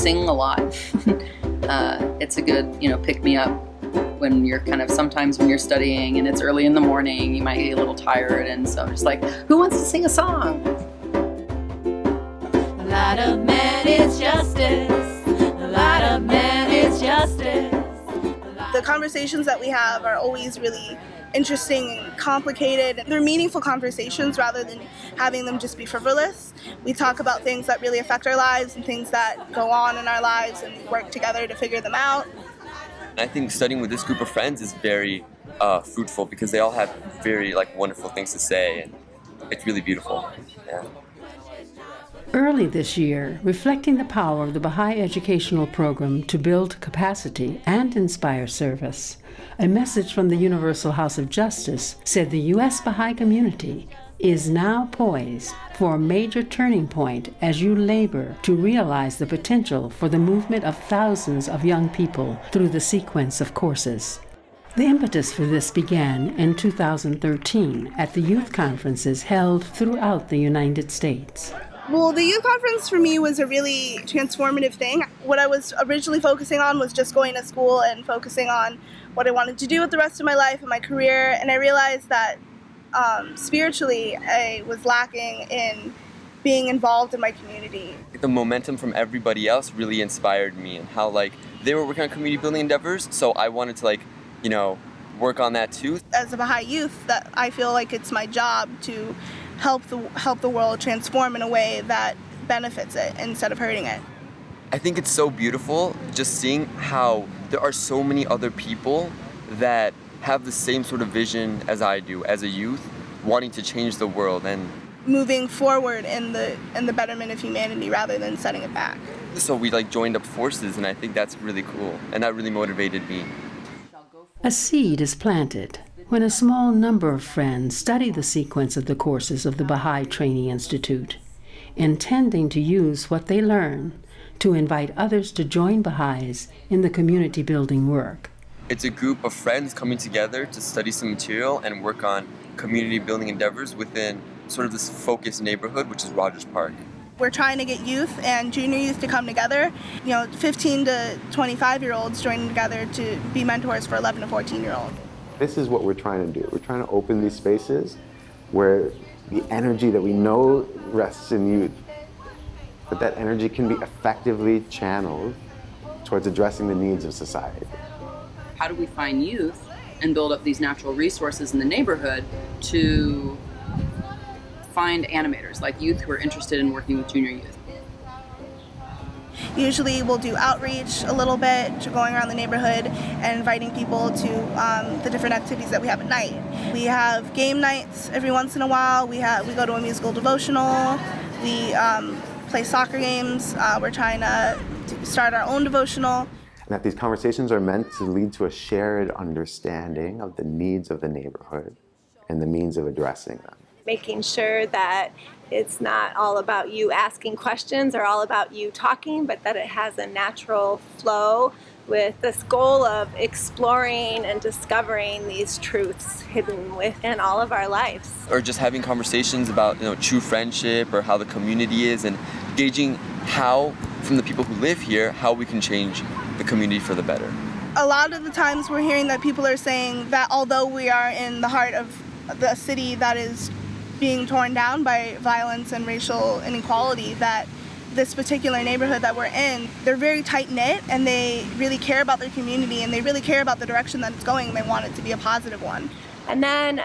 sing a lot. It's a good, pick-me-up when you're sometimes when you're studying and it's early in the morning, you might get a little tired, and so I'm just like, who wants to sing a song? A lot of man is justice. A lot of man is justice. The conversations that we have are always really interesting and complicated. They're meaningful conversations rather than having them just be frivolous. We talk about things that really affect our lives and things that go on in our lives and work together to figure them out. I think studying with this group of friends is very fruitful because they all have very wonderful things to say, and it's really beautiful. Yeah. Early this year, reflecting the power of the Baha'i educational program to build capacity and inspire service, a message from the Universal House of Justice said the U.S. Baha'i community is now poised for a major turning point as you labor to realize the potential for the movement of thousands of young people through the sequence of courses. The impetus for this began in 2013 at the youth conferences held throughout the United States. Well, the youth conference for me was a really transformative thing. What I was originally focusing on was just going to school and focusing on what I wanted to do with the rest of my life and my career, and I realized that spiritually I was lacking in being involved in my community. The momentum from everybody else really inspired me, and how they were working on community building endeavors, so I wanted to work on that too. As a Baha'i youth, that I feel like it's my job to help the world transform in a way that benefits it instead of hurting it. I think it's so beautiful just seeing how there are so many other people that have the same sort of vision as I do as a youth, wanting to change the world and moving forward in the betterment of humanity rather than setting it back. So we joined up forces, and I think that's really cool, and that really motivated me. A seed is planted when a small number of friends study the sequence of the courses of the Baha'i Training Institute, intending to use what they learn to invite others to join Baha'is in the community building work. It's a group of friends coming together to study some material and work on community building endeavors within sort of this focused neighborhood, which is Rogers Park. We're trying to get youth and junior youth to come together, 15 to 25-year-olds joining together to be mentors for 11 to 14-year-olds. This is what we're trying to do. We're trying to open these spaces where the energy that we know rests in youth, but that energy can be effectively channeled towards addressing the needs of society. How do we find youth and build up these natural resources in the neighborhood to find animators, like youth who are interested in working with junior youth? Usually we'll do outreach a little bit, going around the neighborhood and inviting people to the different activities that we have at night. We have game nights every once in a while. We go to a musical devotional. We play soccer games. We're trying to start our own devotional. And that these conversations are meant to lead to a shared understanding of the needs of the neighborhood and the means of addressing them. Making sure that it's not all about you asking questions or all about you talking, but that it has a natural flow with this goal of exploring and discovering these truths hidden within all of our lives. Or just having conversations about true friendship or how the community is, and gauging how, from the people who live here, how we can change the community for the better. A lot of the times we're hearing that people are saying that although we are in the heart of the city that is being torn down by violence and racial inequality, that this particular neighborhood that we're in, they're very tight-knit and they really care about their community and they really care about the direction that it's going, and they want it to be a positive one. And then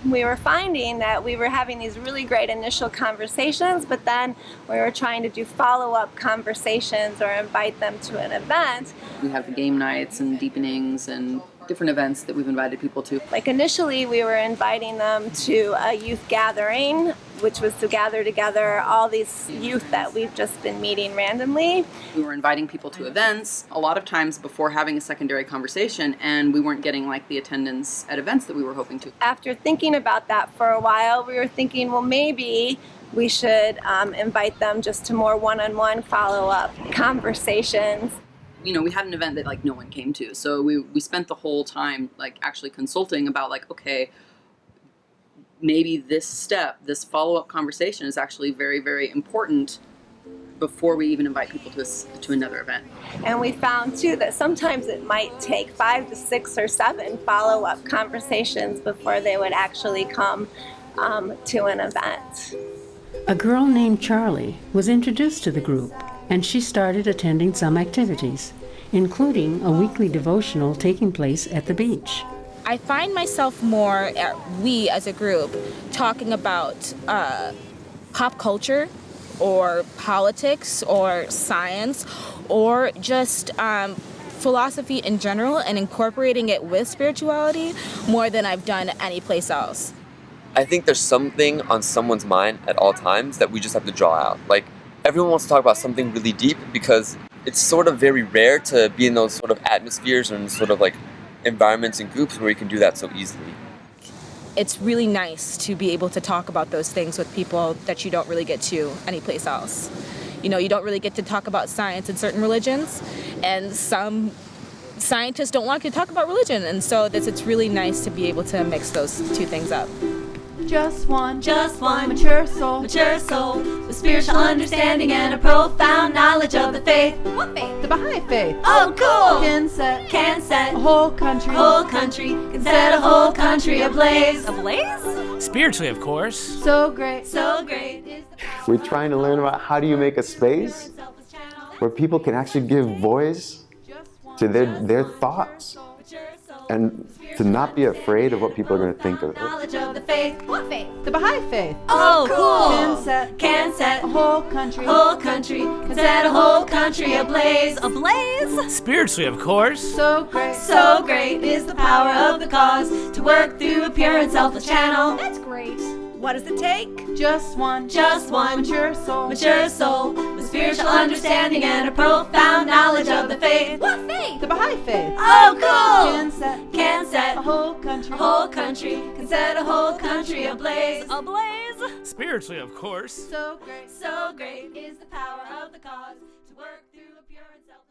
we were finding that we were having these really great initial conversations, but then we were trying to do follow-up conversations or invite them to an event. We have the game nights and deepenings and different events that we've invited people to. Initially we were inviting them to a youth gathering, which was to gather together all these youth that we've just been meeting randomly. We were inviting people to events a lot of times before having a secondary conversation, and we weren't getting the attendance at events that we were hoping to. After thinking about that for a while, we were thinking, well, maybe we should invite them just to more one-on-one follow-up conversations. We had an event that no one came to, so we spent the whole time actually consulting about okay, maybe this follow-up conversation is actually very, very important before we even invite people to another event. And we found too that sometimes it might take 5 to 6 or 7 follow-up conversations before they would actually come to an event. A girl named Charlie was introduced to the group, and she started attending some activities, including a weekly devotional taking place at the beach. I find myself more, we as a group, talking about pop culture or politics or science or just philosophy in general and incorporating it with spirituality more than I've done anyplace else. I think there's something on someone's mind at all times that we just have to draw out. Like, everyone wants to talk about something really deep because it's sort of very rare to be in those sort of atmospheres and sort of like environments and groups where you can do that so easily. It's really nice to be able to talk about those things with people that you don't really get to anyplace else. You know, you don't really get to talk about science in certain religions, and some scientists don't want to talk about religion, and so it's really nice to be able to mix those two things up. Just one mature soul with spiritual understanding and a profound knowledge of the faith. What faith? The Baha'i faith. Oh, cool! Can set a whole country can set a whole country ablaze. Ablaze? Spiritually, of course. So great is the power. We're trying to learn about how do you make a space where people can actually give voice to their thoughts and to not be afraid of what people are going to think of it. Knowledge of the faith. What faith? The Baha'i faith. Oh, cool! Can set a whole country can set a whole country ablaze. Ablaze? Spiritually, of course. So great is the power of the cause to work through a pure and selfless channel. That's great. What does it take? Just one mature soul with spiritual understanding and a profound knowledge of the faith. What faith? The Baha'i faith. Oh, cool! Can set a whole country can set a whole country ablaze. Ablaze? Spiritually, of course. So great is the power of the cause to work through a pure and self